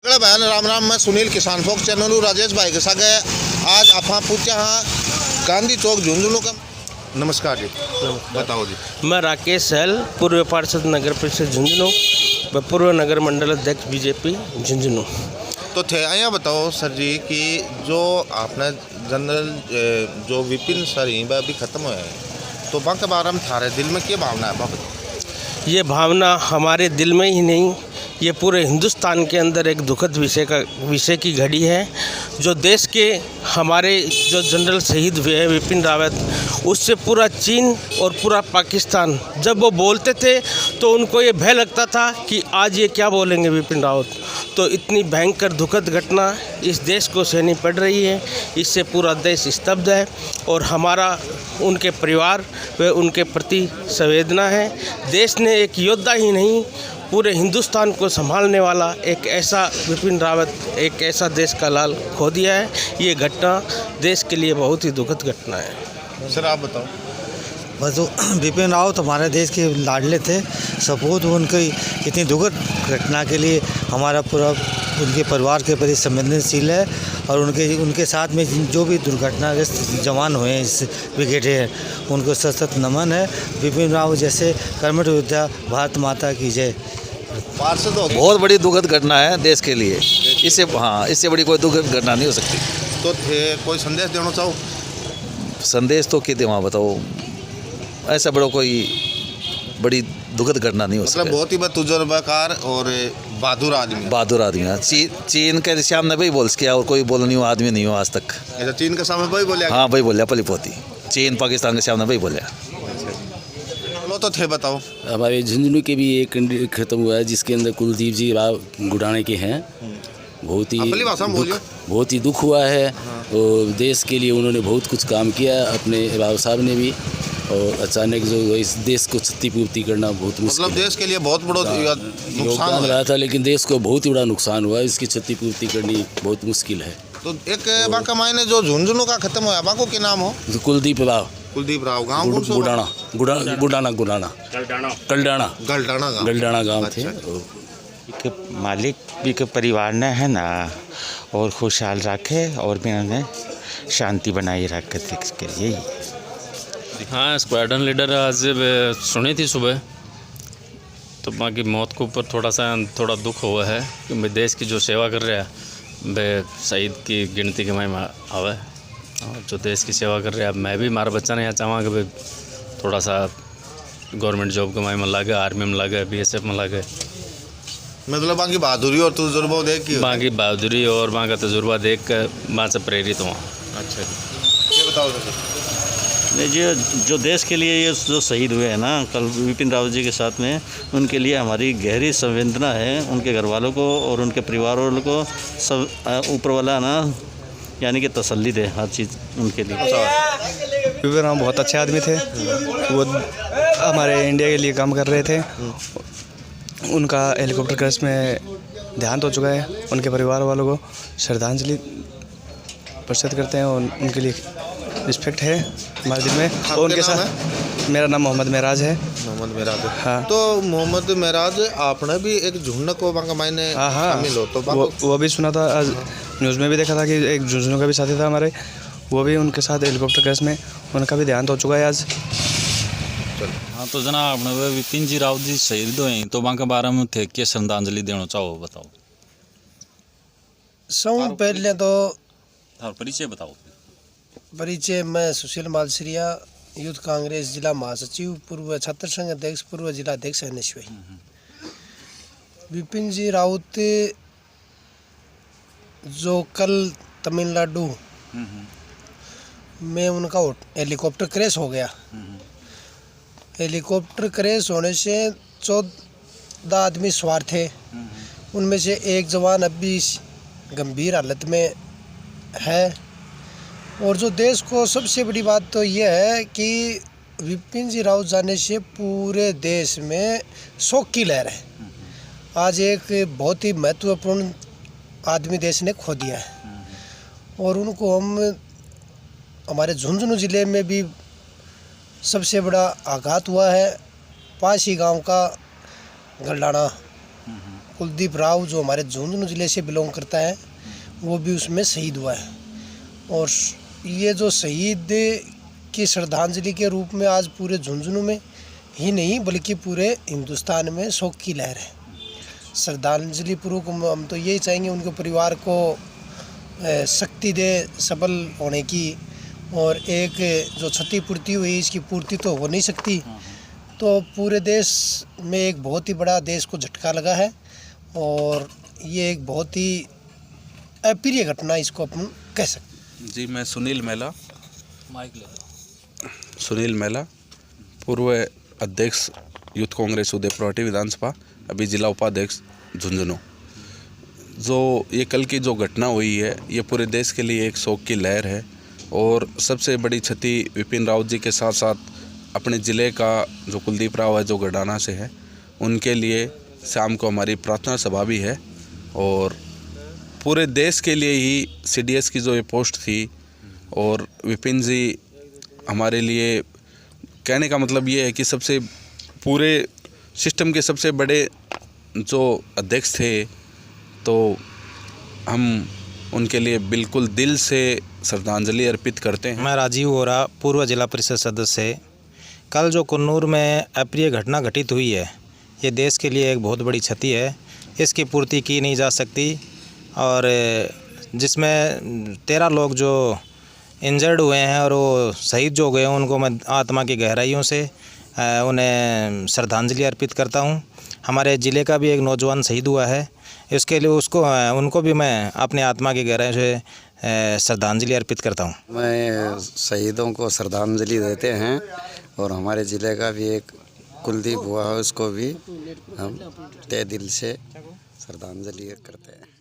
बहन राम राम। मैं सुनील किसान फोक चैनल राजेश भाई के साथ आज आप पूछे हाँ गांधी चौक झुंझुनू का। नमस्कार जी, बताओ जी। मैं राकेश सहल, पूर्व पार्षद नगर परिषद झुंझुनू व पूर्व नगर मंडल अध्यक्ष बीजेपी झुंझुनू। तो थे यहाँ बताओ सर जी कि जो आपने जनरल जो विपिन सर ही अभी ख़त्म हुए हैं तो वहाँ के बारे में थारे दिल में क्या भावना है? ये भावना हमारे दिल में ही नहीं, ये पूरे हिंदुस्तान के अंदर एक दुखद विषय की घड़ी है। जो देश के हमारे जो जनरल शहीद हुए हैं विपिन रावत, उससे पूरा चीन और पूरा पाकिस्तान जब वो बोलते थे तो उनको ये भय लगता था कि आज ये क्या बोलेंगे विपिन रावत। तो इतनी भयंकर दुखद घटना इस देश को सहनी पड़ रही है, इससे पूरा देश स्तब्ध है और हमारा उनके परिवार व उनके प्रति संवेदना है। देश ने एक योद्धा ही नहीं, पूरे हिंदुस्तान को संभालने वाला एक ऐसा विपिन रावत, एक ऐसा देश का लाल खो दिया है। ये घटना देश के लिए बहुत ही दुखद घटना है। सर आप बताओ। बस विपिन रावत हमारे देश के लाडले थे, सपूत। उनकी इतनी दुखद घटना के लिए हमारा पूरा उनके परिवार के प्रति संवेदनशील है और उनके साथ में जो भी दुर्घटनाग्रस्त जवान हुए हैं इस ब्रिगेड हैं उनको सशक्त नमन है। विपिन रावत जैसे कर्मठ योद्धा, भारत माता की जय। बहुत बड़ी दुखद घटना है देश के लिए। इससे बड़ी कोई दुखद घटना नहीं हो सकती। तो थे कोई संदेश देना चाहो? संदेश तो क्या देवा बताओ, ऐसा बड़ा कोई बड़ी दुखद घटना नहीं हो सकती। मतलब बहुत ही तजुर्बाकार और बहादुर आदमी है। चीन के सामने भाई बोल सके और कोई बोल नहीं हो आदमी नहीं हो आज तक। ऐसा चीन के सामने भाई बोले? हाँ भाई बोलिया पली पोती। चीन पाकिस्तान के सामने भाई बोलिया। तो थे बताओ। हमारे झुंझुनू के भी एक खत्म हुआ है जिसके अंदर कुलदीप जी राव गुडाने के हैं। बहुत ही दुख हुआ है। और देश के लिए उन्होंने बहुत कुछ काम किया, अपने राव साहब ने भी। और अचानक जो इस देश को क्षतिपूर्ति करना बहुत मुश्किल, मतलब देश के लिए बहुत बड़ा योगदान रहा था, लेकिन देश को बहुत ही बड़ा नुकसान हुआ। इसकी क्षतिपूर्ति करनी बहुत मुश्किल है। तो एक बाका मायने जो झुंझुनू का खत्म हुआ बाको के नाम हो? कुलदीप राव गाँव गलडाना गाँव थे। के मालिक भी के परिवार ने है ना और खुशहाल रखे और भी उन्हें शांति बनाई रखे के लिए। हाँ, स्क्वाड्रन लीडर आज सुनी थी सुबह, तो माँ की मौत के ऊपर थोड़ा दुख हुआ है कि देश की जो सेवा कर रहा है वे शहीद की गिनती के में आवे। और जो देश की सेवा कर रहा है, मैं भी हमारा बच्चा नहीं चाहूँगा कि भाई थोड़ा सा गवर्नमेंट जॉब के में लगे, आर्मी में लगे, BSF में लगे। मतलब वहाँ की बहादुरी और तजुर्बा देख के? वहाँ की बहादुरी और वहाँ का तजुर्बा देख कर वहाँ से प्रेरित हुआ। अच्छा जी, ये बताओ सर। नहीं जी, जो देश के लिए ये जो शहीद हुए हैं ना कल विपिन रावत जी के साथ में, उनके लिए हमारी गहरी संवेदना है। उनके घर वालों को और उनके परिवार वालों को सब ऊपर वाला ना यानी कि तसल्ली दे हर चीज़ उनके लिए। विपिन रावत बहुत अच्छे आदमी थे, वो हमारे इंडिया के लिए काम कर रहे थे। उनका हेलीकॉप्टर क्रैश में देहांत हो चुका है। उनके परिवार वालों को श्रद्धांजलि प्रस्तुत करते हैं और उनके लिए रिस्पेक्ट है हमारे दिल में। और उनके साथ मेरा नाम मोहम्मद मेराज है। मोहम्मद मेराज। हाँ। तो मोहम्मद मेराज आपने भी एक झुंझुनू को मायने शामिल हो? तो वो भी सुना था, आज न्यूज़ में भी देखा था कि एक झुंझुनू का भी साथी था हमारे, वो भी उनके साथ हेलीकॉप्टर क्रैश में उनका भी देहांत हो चुका है आज। हाँ, तो जनाब आपने विपिन जी रावत जी शहीद हुए तो वहाँ के बारे में थे क्या श्रद्धांजलि देना चाहो बताओ? सब पहले तो परिचय बताओ। परिचय, मैं सुशील मालसरिया, यूथ कांग्रेस जिला महासचिव, पूर्व छात्र संघ अध्यक्ष, पूर्व जिला अध्यक्ष NSY। विपिन जी रावत जो कल तमिलनाडु में उनका हेलीकॉप्टर क्रैश हो गया। हेलीकॉप्टर क्रैश होने से 14 आदमी सवार थे। उनमें से एक जवान अभी गंभीर हालत में है। और जो देश को सबसे बड़ी बात तो ये है कि विपिन जी रावत जाने से पूरे देश में शोक की लहर है। आज एक बहुत ही महत्वपूर्ण आदमी देश ने खो दिया है और उनको हम हमारे झुंझुनू ज़िले में भी सबसे बड़ा आघात हुआ है। पास ही गांव का गलडाना कुलदीप राव जो हमारे झुंझुनू ज़िले से बिलोंग करता है, वो भी उसमें शहीद हुआ है। और ये जो शहीद की श्रद्धांजलि के रूप में आज पूरे झुंझुनू में ही नहीं बल्कि पूरे हिंदुस्तान में शोक की लहर है। श्रद्धांजलि पूर्वक हम तो यही चाहेंगे उनके परिवार को शक्ति दे सबल होने की, और एक जो क्षतिपूर्ति हुई इसकी पूर्ति तो हो नहीं सकती। तो पूरे देश में एक बहुत ही बड़ा देश को झटका लगा है और ये एक बहुत ही अप्रिय घटना इसको अपन कह सकते। जी, मैं सुनील मेला पूर्व अध्यक्ष यूथ कांग्रेस उदयपुर विधानसभा, अभी जिला उपाध्यक्ष झुंझुनू। जो ये कल की जो घटना हुई है ये पूरे देश के लिए एक शोक की लहर है और सबसे बड़ी क्षति विपिन रावत जी के साथ साथ अपने ज़िले का जो कुलदीप राव है जो गडाना से है, उनके लिए शाम को हमारी प्रार्थना सभा भी है। और पूरे देश के लिए ही CDS की जो ये पोस्ट थी और विपिन जी हमारे लिए, कहने का मतलब ये है कि सबसे पूरे सिस्टम के सबसे बड़े जो अध्यक्ष थे, तो हम उनके लिए बिल्कुल दिल से श्रद्धांजलि अर्पित करते हैं। मैं राजीव वोरा, पूर्व जिला परिषद सदस्य। कल जो कन्नूर में अप्रिय घटना घटित हुई है, ये देश के लिए एक बहुत बड़ी क्षति है, इसकी पूर्ति की नहीं जा सकती। और जिसमें 13 लोग जो इंजर्ड हुए हैं और वो शहीद जो गए हैं, उनको मैं आत्मा की गहराइयों से उन्हें श्रद्धांजलि अर्पित करता हूं। हमारे ज़िले का भी एक नौजवान शहीद हुआ है, इसके लिए उनको भी मैं अपने आत्मा की गहराइयों से श्रद्धांजलि अर्पित करता हूं। मैं शहीदों को श्रद्धांजलि देते हैं और हमारे ज़िले का भी एक कुलदीप हुआ है, उसको भी हम तहे दिल से श्रद्धांजलि करते हैं।